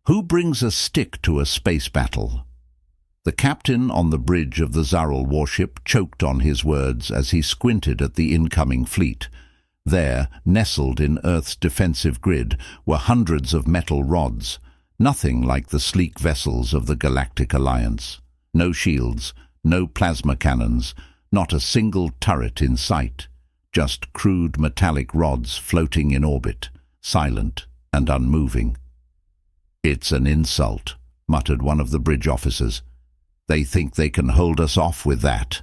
Who brings a stick to a space battle? The captain on the bridge of the Zaral warship choked on his words as he squinted at the incoming fleet. There, nestled in Earth's defensive grid, were hundreds of metal rods, nothing like the sleek vessels of the Galactic Alliance. No shields, no plasma cannons, not a single turret in sight. Just crude metallic rods floating in orbit, silent and unmoving. "It's an insult," muttered one of the bridge officers. "They think they can hold us off with that."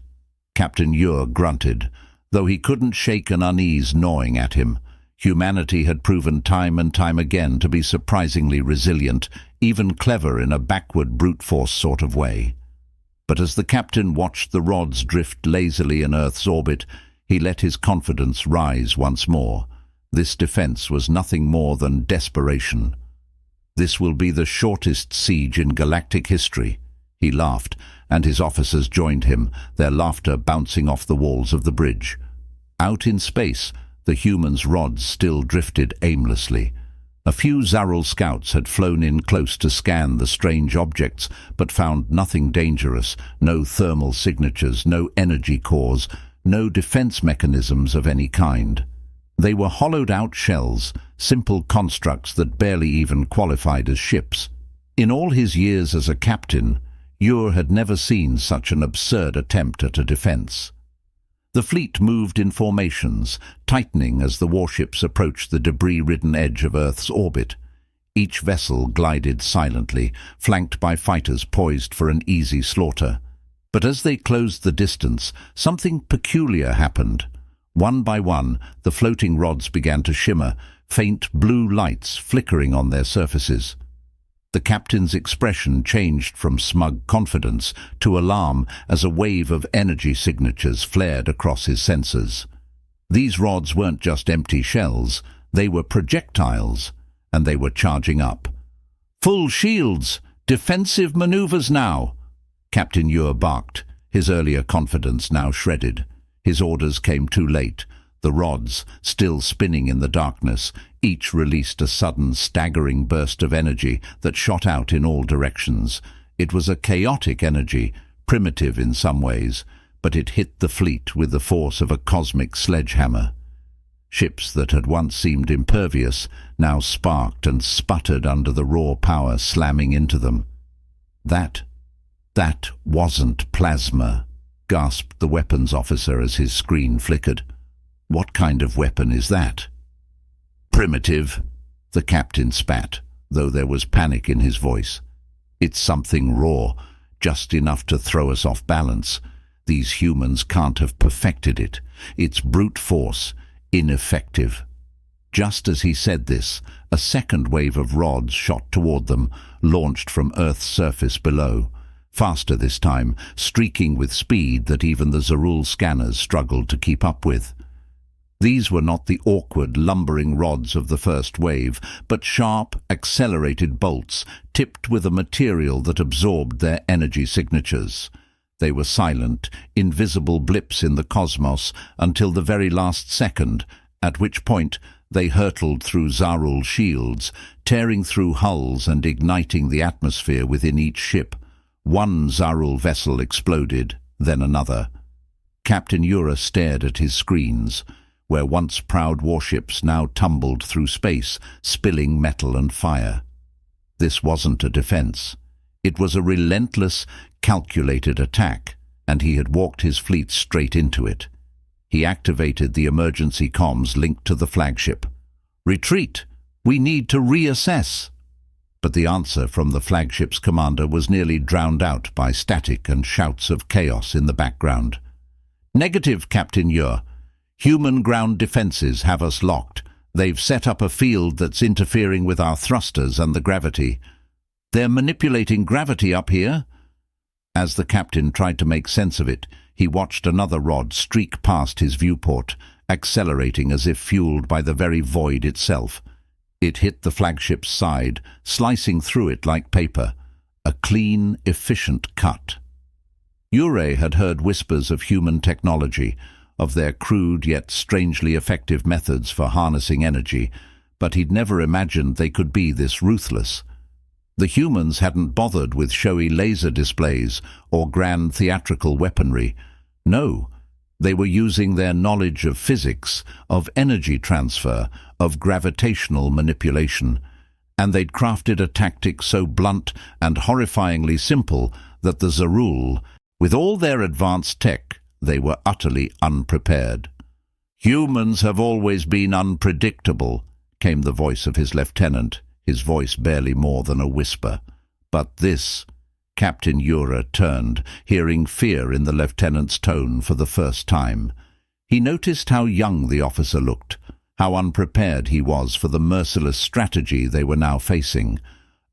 Captain Ure grunted, though he couldn't shake an unease gnawing at him. Humanity had proven time and time again to be surprisingly resilient, even clever in a backward brute force sort of way. But as the captain watched the rods drift lazily in Earth's orbit, he let his confidence rise once more. This defense was nothing more than desperation. "This will be the shortest siege in galactic history." He laughed, and his officers joined him, their laughter bouncing off the walls of the bridge. Out in space, the humans' rods still drifted aimlessly. A few Zaral scouts had flown in close to scan the strange objects, but found nothing dangerous, no thermal signatures, no energy cores, no defense mechanisms of any kind. They were hollowed-out shells, simple constructs that barely even qualified as ships. In all his years as a captain, Ure had never seen such an absurd attempt at a defense. The fleet moved in formations, tightening as the warships approached the debris-ridden edge of Earth's orbit. Each vessel glided silently, flanked by fighters poised for an easy slaughter. But as they closed the distance, something peculiar happened. One by one, the floating rods began to shimmer, faint blue lights flickering on their surfaces. The captain's expression changed from smug confidence to alarm as a wave of energy signatures flared across his sensors. These rods weren't just empty shells, they were projectiles, and they were charging up. "Full shields! Defensive maneuvers now!" Captain Ure barked, his earlier confidence now shredded. His orders came too late. The rods, still spinning in the darkness, each released a sudden, staggering burst of energy that shot out in all directions. It was a chaotic energy, primitive in some ways, but it hit the fleet with the force of a cosmic sledgehammer. Ships that had once seemed impervious now sparked and sputtered under the raw power slamming into them. That wasn't plasma," gasped the weapons officer as his screen flickered. "What kind of weapon is that?" "Primitive," the captain spat, though there was panic in his voice. "It's something raw, just enough to throw us off balance. These humans can't have perfected it. It's brute force, ineffective." Just as he said this, a second wave of rods shot toward them, launched from Earth's surface below. Faster this time, streaking with speed that even the Zaral scanners struggled to keep up with. These were not the awkward, lumbering rods of the first wave, but sharp, accelerated bolts, tipped with a material that absorbed their energy signatures. They were silent, invisible blips in the cosmos until the very last second, at which point they hurtled through Zaral shields, tearing through hulls and igniting the atmosphere within each ship. One Zaral vessel exploded, then another. Captain Ure stared at his screens, where once proud warships now tumbled through space, spilling metal and fire. This wasn't a defense. It was a relentless, calculated attack, and he had walked his fleet straight into it. He activated the emergency comms linked to the flagship. "Retreat! We need to reassess!" But the answer from the flagship's commander was nearly drowned out by static and shouts of chaos in the background. "Negative, Captain Ure. Human ground defenses have us locked. They've set up a field that's interfering with our thrusters and the gravity. They're manipulating gravity up here." As the captain tried to make sense of it, he watched another rod streak past his viewport, accelerating as if fueled by the very void itself. It hit the flagship's side, slicing through it like paper. A clean, efficient cut. Ure had heard whispers of human technology, of their crude yet strangely effective methods for harnessing energy, but he'd never imagined they could be this ruthless. The humans hadn't bothered with showy laser displays or grand theatrical weaponry. No, they were using their knowledge of physics, of energy transfer, of gravitational manipulation, and they'd crafted a tactic so blunt and horrifyingly simple that the Zaral, with all their advanced tech, they were utterly unprepared. "Humans have always been unpredictable," came the voice of his lieutenant, his voice barely more than a whisper. But this... Captain Ura turned, hearing fear in the lieutenant's tone for the first time. He noticed how young the officer looked, how unprepared he was for the merciless strategy they were now facing.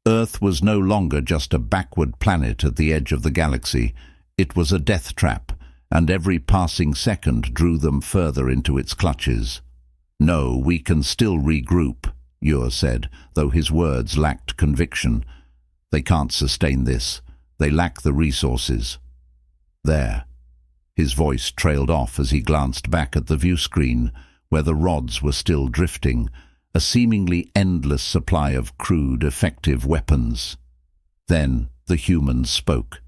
Earth was no longer just a backward planet at the edge of the galaxy. It was a death trap, and every passing second drew them further into its clutches. "No, we can still regroup," Ura said, though his words lacked conviction. "They can't sustain this. They lack the resources." There. His voice trailed off as he glanced back at the view screen, where the rods were still drifting, a seemingly endless supply of crude, effective weapons. Then the humans spoke.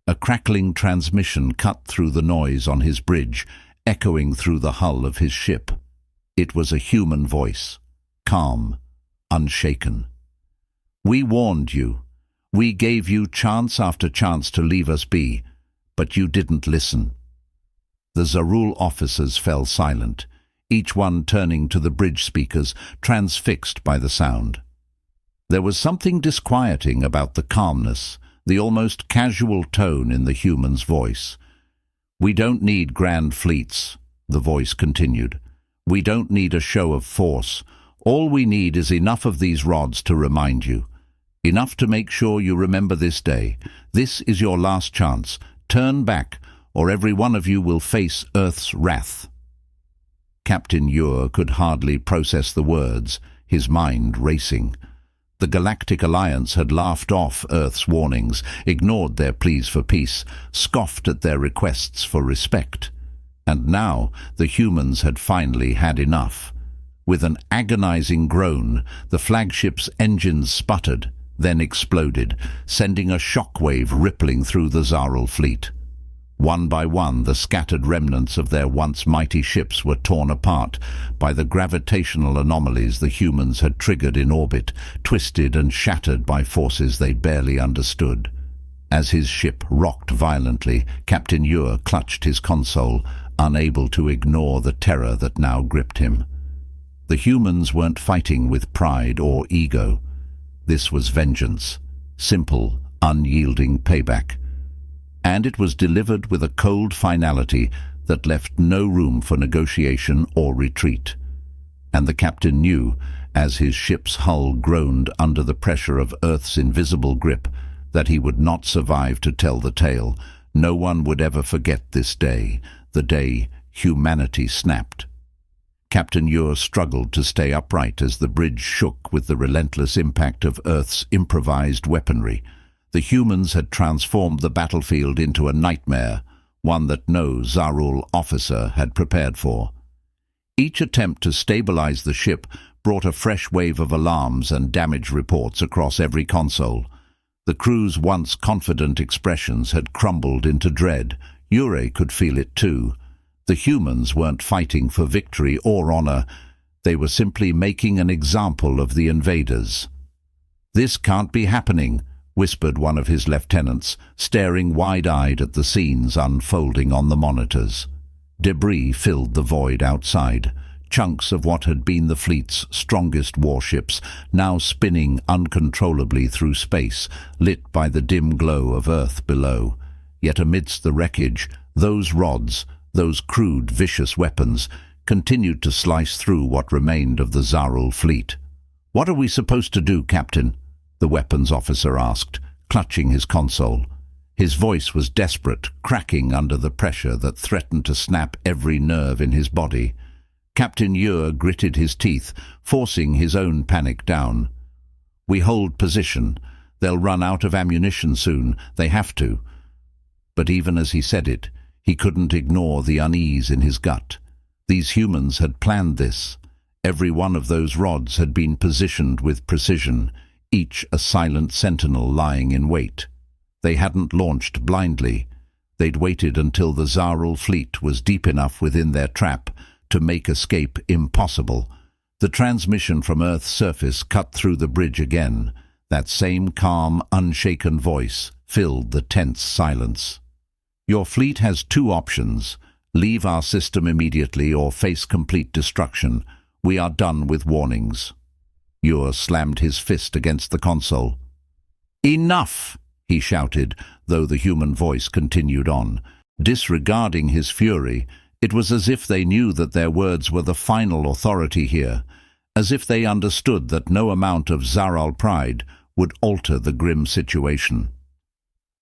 A crackling transmission cut through the noise on his bridge, echoing through the hull of his ship. It was a human voice, calm, unshaken. "We warned you. We gave you chance after chance to leave us be, but you didn't listen." The Zaral officers fell silent, each one turning to the bridge speakers, transfixed by the sound. There was something disquieting about the calmness, the almost casual tone in the human's voice. "We don't need grand fleets," the voice continued. "We don't need a show of force. All we need is enough of these rods to remind you. Enough to make sure you remember this day. This is your last chance. Turn back, or every one of you will face Earth's wrath." Captain Ure could hardly process the words, his mind racing. The Galactic Alliance had laughed off Earth's warnings, ignored their pleas for peace, scoffed at their requests for respect. And now the humans had finally had enough. With an agonizing groan, the flagship's engines sputtered, then exploded, sending a shockwave rippling through the Zaral fleet. One by one, the scattered remnants of their once mighty ships were torn apart by the gravitational anomalies the humans had triggered in orbit, twisted and shattered by forces they barely understood. As his ship rocked violently, Captain Ure clutched his console, unable to ignore the terror that now gripped him. The humans weren't fighting with pride or ego. This was vengeance, simple, unyielding payback. And it was delivered with a cold finality that left no room for negotiation or retreat. And the captain knew, as his ship's hull groaned under the pressure of Earth's invisible grip, that he would not survive to tell the tale. No one would ever forget this day, the day humanity snapped. Captain Ure struggled to stay upright as the bridge shook with the relentless impact of Earth's improvised weaponry. The humans had transformed the battlefield into a nightmare, one that no Zaral officer had prepared for. Each attempt to stabilize the ship brought a fresh wave of alarms and damage reports across every console. The crew's once confident expressions had crumbled into dread. Ure could feel it too. The humans weren't fighting for victory or honor. They were simply making an example of the invaders. "This can't be happening," whispered one of his lieutenants, staring wide-eyed at the scenes unfolding on the monitors. Debris filled the void outside, chunks of what had been the fleet's strongest warships, now spinning uncontrollably through space, lit by the dim glow of Earth below. Yet amidst the wreckage, those rods, those crude, vicious weapons, continued to slice through what remained of the Zaral fleet. "What are we supposed to do, Captain?" the weapons officer asked, clutching his console. His voice was desperate, cracking under the pressure that threatened to snap every nerve in his body. Captain Ure gritted his teeth, forcing his own panic down. "We hold position. They'll run out of ammunition soon. They have to." But even as he said it, he couldn't ignore the unease in his gut. These humans had planned this. Every one of those rods had been positioned with precision. each a silent sentinel lying in wait. They hadn't launched blindly. They'd waited until the Zaral fleet was deep enough within their trap to make escape impossible. The transmission from Earth's surface cut through the bridge again. That same calm, unshaken voice filled the tense silence. Your fleet has two options. Leave our system immediately or face complete destruction. We are done with warnings. Ure slammed his fist against the console. Enough! He shouted, though the human voice continued on. Disregarding his fury, it was as if they knew that their words were the final authority here, as if they understood that no amount of Zaral pride would alter the grim situation.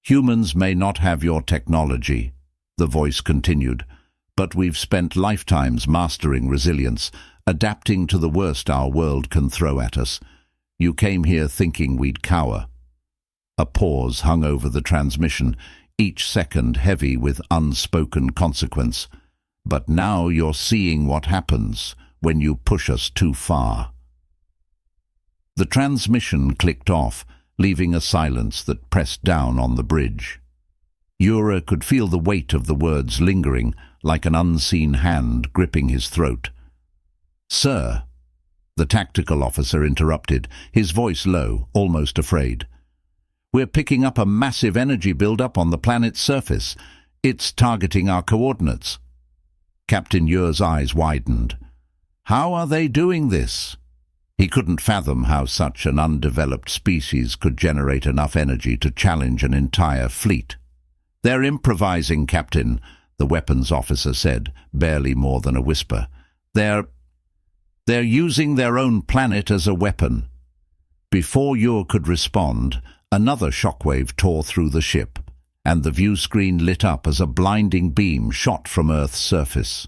Humans may not have your technology, the voice continued, but we've spent lifetimes mastering resilience, adapting to the worst our world can throw at us. You came here thinking we'd cower. A pause hung over the transmission, each second heavy with unspoken consequence. But now you're seeing what happens when you push us too far. The transmission clicked off, leaving a silence that pressed down on the bridge. Ure could feel the weight of the words lingering, like an unseen hand gripping his throat. "Sir," the tactical officer interrupted, his voice low, almost afraid. "We're picking up a massive energy build-up on the planet's surface. It's targeting our coordinates." Captain Ure's eyes widened. How are they doing this? He couldn't fathom how such an undeveloped species could generate enough energy to challenge an entire fleet. "They're improvising, Captain," the weapons officer said, barely more than a whisper. They're using their own planet as a weapon." Before Ure could respond, another shockwave tore through the ship, and the view screen lit up as a blinding beam shot from Earth's surface.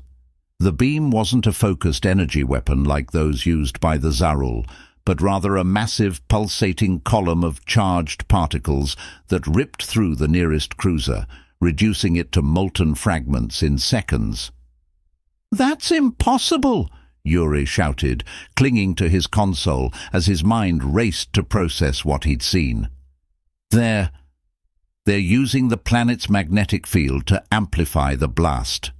The beam wasn't a focused energy weapon like those used by the Zaral, but rather a massive pulsating column of charged particles that ripped through the nearest cruiser, reducing it to molten fragments in seconds. "That's impossible!" Ure shouted, clinging to his console as his mind raced to process what he'd seen. They're using the planet's magnetic field to amplify the blast."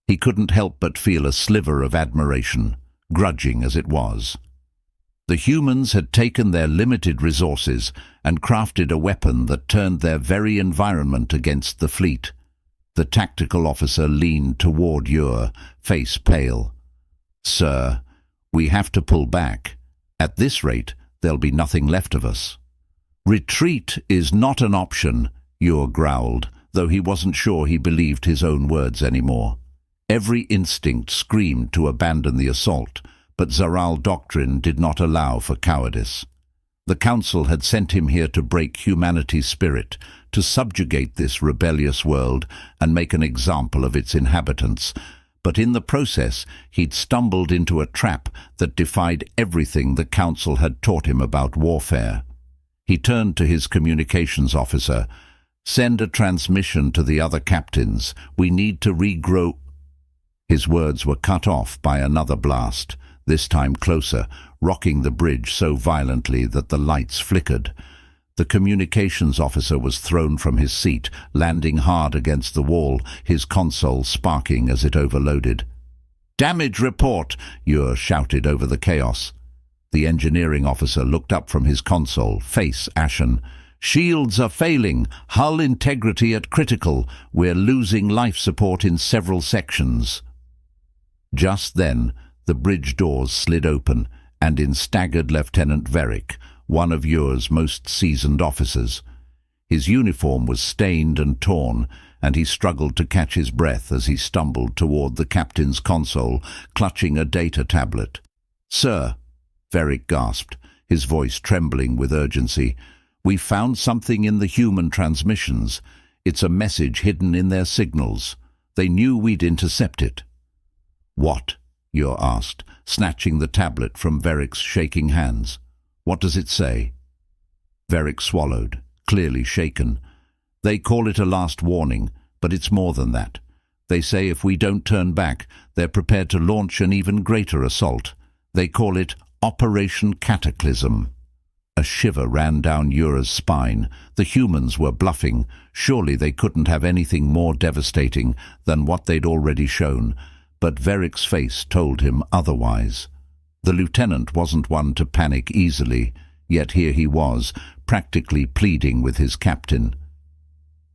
He couldn't help but feel a sliver of admiration, grudging as it was. The humans had taken their limited resources and crafted a weapon that turned their very environment against the fleet. The tactical officer leaned toward Ure, face pale. "Sir, we have to pull back. At this rate, there'll be nothing left of us." "Retreat is not an option," Ure growled, though he wasn't sure he believed his own words anymore. Every instinct screamed to abandon the assault, but Zaral doctrine did not allow for cowardice. The Council had sent him here to break humanity's spirit, to subjugate this rebellious world and make an example of its inhabitants. But in the process, he'd stumbled into a trap that defied everything the Council had taught him about warfare. He turned to his communications officer. "Send a transmission to the other captains. We need to regrow—" His words were cut off by another blast, this time closer, rocking the bridge so violently that the lights flickered. The communications officer was thrown from his seat, landing hard against the wall, his console sparking as it overloaded. "Damage report!" Ure shouted over the chaos. The engineering officer looked up from his console, face ashen. "Shields are failing. Hull integrity at critical. We're losing life support in several sections." Just then, the bridge doors slid open, and in staggered Lieutenant Verick, one of Ure's most seasoned officers. His uniform was stained and torn, and he struggled to catch his breath as he stumbled toward the captain's console, clutching a data tablet. "Sir," Verick gasped, his voice trembling with urgency, "we found something in the human transmissions. It's a message hidden in their signals. They knew we'd intercept it." "What?" Ure asked, snatching the tablet from Verick's shaking hands. "What does it say?" Verick swallowed, clearly shaken. "They call it a last warning, but it's more than that. They say if we don't turn back, they're prepared to launch an even greater assault. They call it Operation Cataclysm." A shiver ran down Ura's spine. The humans were bluffing. Surely they couldn't have anything more devastating than what they'd already shown, but Verrick's face told him otherwise. The lieutenant wasn't one to panic easily, yet here he was, practically pleading with his captain.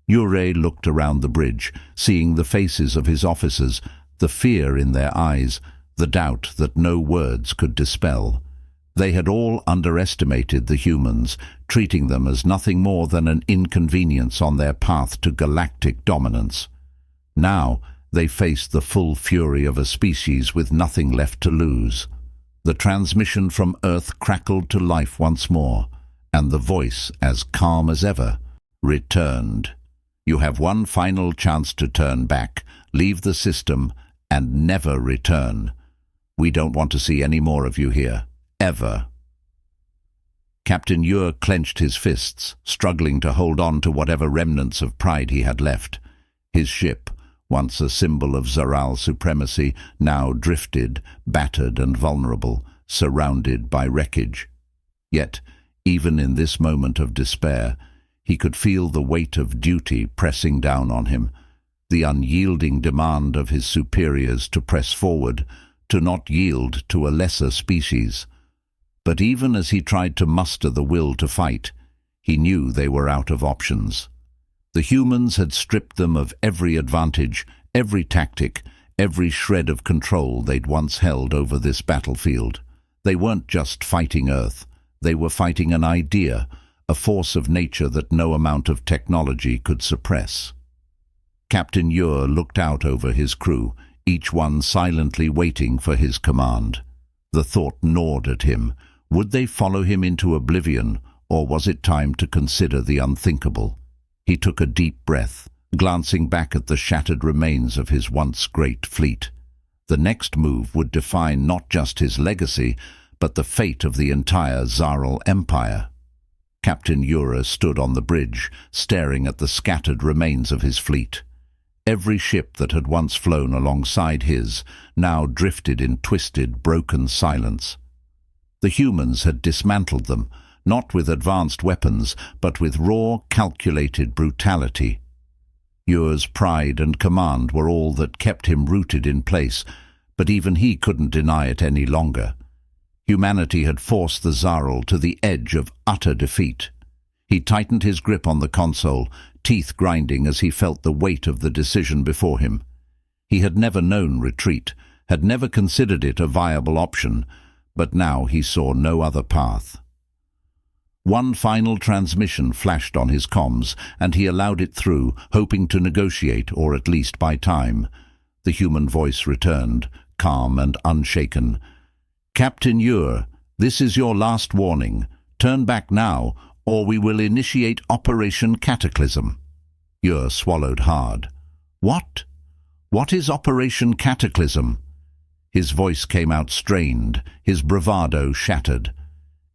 Ure looked around the bridge, seeing the faces of his officers, the fear in their eyes, the doubt that no words could dispel. They had all underestimated the humans, treating them as nothing more than an inconvenience on their path to galactic dominance. Now they faced the full fury of a species with nothing left to lose. The transmission from Earth crackled to life once more, and the voice, as calm as ever, returned. You have one final chance to turn back, leave the system, and never return. We don't want to see any more of you here. Ever. Captain Ure clenched his fists, struggling to hold on to whatever remnants of pride he had left. His ship, once a symbol of Zaral supremacy, now drifted, battered and vulnerable, surrounded by wreckage. Yet, even in this moment of despair, he could feel the weight of duty pressing down on him, the unyielding demand of his superiors to press forward, to not yield to a lesser species. But even as he tried to muster the will to fight, he knew they were out of options. The humans had stripped them of every advantage, every tactic, every shred of control they'd once held over this battlefield. They weren't just fighting Earth. They were fighting an idea, a force of nature that no amount of technology could suppress. Captain Ure looked out over his crew, each one silently waiting for his command. The thought gnawed at him. Would they follow him into oblivion, or was it time to consider the unthinkable? He took a deep breath, glancing back at the shattered remains of his once great fleet. The next move would define not just his legacy, but the fate of the entire Zaral Empire. Captain Ure stood on the bridge, staring at the scattered remains of his fleet. Every ship that had once flown alongside his now drifted in twisted, broken silence. The humans had dismantled them, not with advanced weapons, but with raw, calculated brutality. Ure's pride and command were all that kept him rooted in place, but even he couldn't deny it any longer. Humanity had forced the Zaral to the edge of utter defeat. He tightened his grip on the console, teeth grinding as he felt the weight of the decision before him. He had never known retreat, had never considered it a viable option, but now he saw no other path. One final transmission flashed on his comms, and he allowed it through, hoping to negotiate or at least buy time. The human voice returned, calm and unshaken. Captain Ure, this is your last warning. Turn back now, or we will initiate Operation Cataclysm. Ure swallowed hard. What? What is Operation Cataclysm? His voice came out strained, his bravado shattered.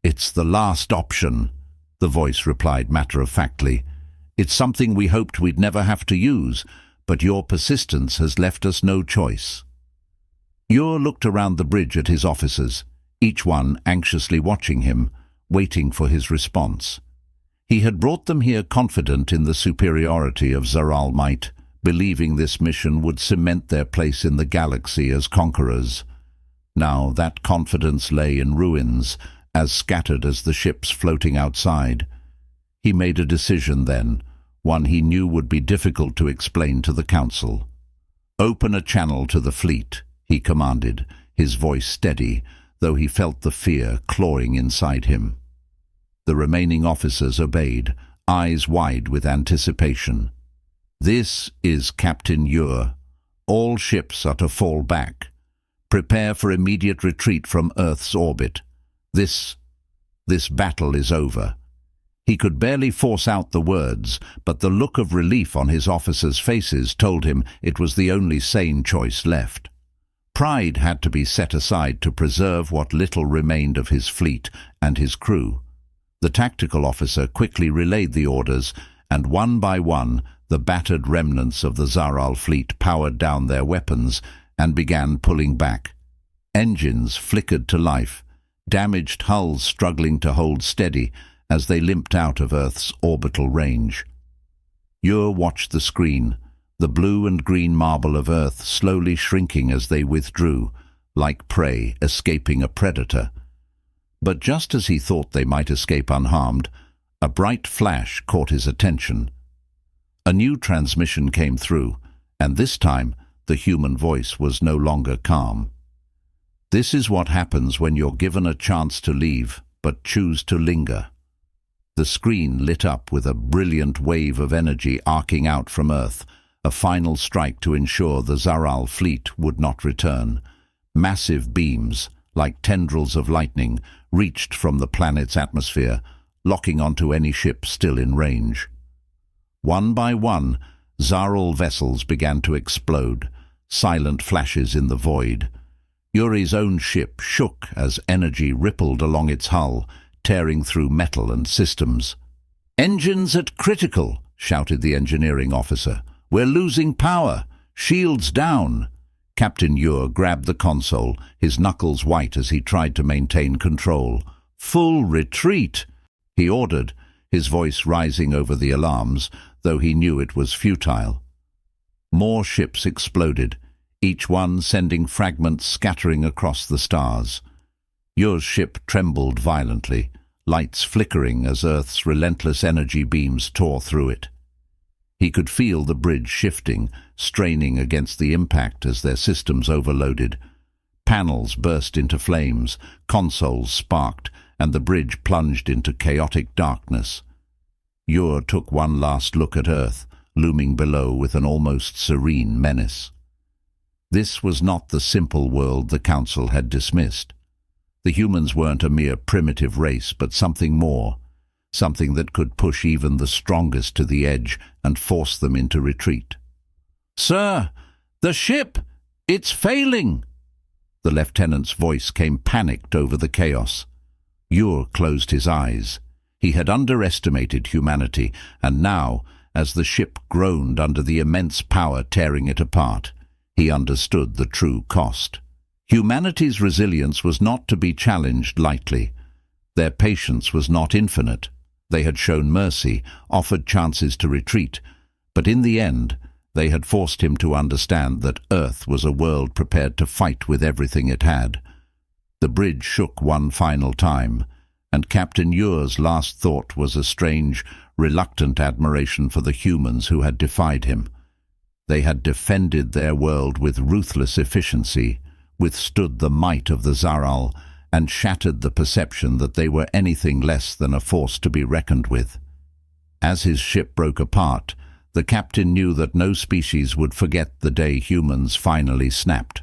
It's the last option, the voice replied matter-of-factly. It's something we hoped we'd never have to use, but your persistence has left us no choice. Ure looked around the bridge at his officers, each one anxiously watching him, waiting for his response. He had brought them here confident in the superiority of Zaral might, believing this mission would cement their place in the galaxy as conquerors. Now that confidence lay in ruins, as scattered as the ships floating outside. He made a decision then, one he knew would be difficult to explain to the Council. "Open a channel to the fleet," he commanded, his voice steady, though he felt the fear clawing inside him. The remaining officers obeyed, eyes wide with anticipation. "This is Captain Ure. All ships are to fall back. Prepare for immediate retreat from Earth's orbit. This battle is over." He could barely force out the words, but the look of relief on his officers' faces told him it was the only sane choice left. Pride had to be set aside to preserve what little remained of his fleet and his crew. The tactical officer quickly relayed the orders, and one by one the battered remnants of the Zaral fleet powered down their weapons and began pulling back. Engines flickered to life. damaged hulls struggling to hold steady as they limped out of Earth's orbital range. Ure watched the screen, the blue and green marble of Earth slowly shrinking as they withdrew, like prey escaping a predator. But just as he thought they might escape unharmed, a bright flash caught his attention. A new transmission came through, and this time the human voice was no longer calm. "This is what happens when you're given a chance to leave, but choose to linger." The screen lit up with a brilliant wave of energy arcing out from Earth, a final strike to ensure the Zaral fleet would not return. Massive beams, like tendrils of lightning, reached from the planet's atmosphere, locking onto any ship still in range. One by one, Zaral vessels began to explode, silent flashes in the void. Yuri's own ship shook as energy rippled along its hull, tearing through metal and systems. "Engines at critical," shouted the engineering officer. "We're losing power. Shields down." Captain Ure grabbed the console, his knuckles white as he tried to maintain control. "Full retreat," he ordered, his voice rising over the alarms, though he knew it was futile. More ships exploded, each one sending fragments scattering across the stars. Yure's ship trembled violently, lights flickering as Earth's relentless energy beams tore through it. He could feel the bridge shifting, straining against the impact as their systems overloaded. Panels burst into flames, consoles sparked, and the bridge plunged into chaotic darkness. Ure took one last look at Earth, looming below with an almost serene menace. This was not the simple world the Council had dismissed. The humans weren't a mere primitive race, but something more, something that could push even the strongest to the edge and force them into retreat. "Sir, the ship! It's failing!" The lieutenant's voice came panicked over the chaos. Ure closed his eyes. He had underestimated humanity, and now, as the ship groaned under the immense power tearing it apart, he understood the true cost. Humanity's resilience was not to be challenged lightly. Their patience was not infinite. They had shown mercy, offered chances to retreat, but in the end, they had forced him to understand that Earth was a world prepared to fight with everything it had. The bridge shook one final time, and Captain Ure's last thought was a strange, reluctant admiration for the humans who had defied him. They had defended their world with ruthless efficiency, withstood the might of the Zaral, and shattered the perception that they were anything less than a force to be reckoned with. As his ship broke apart, the captain knew that no species would forget the day humans finally snapped.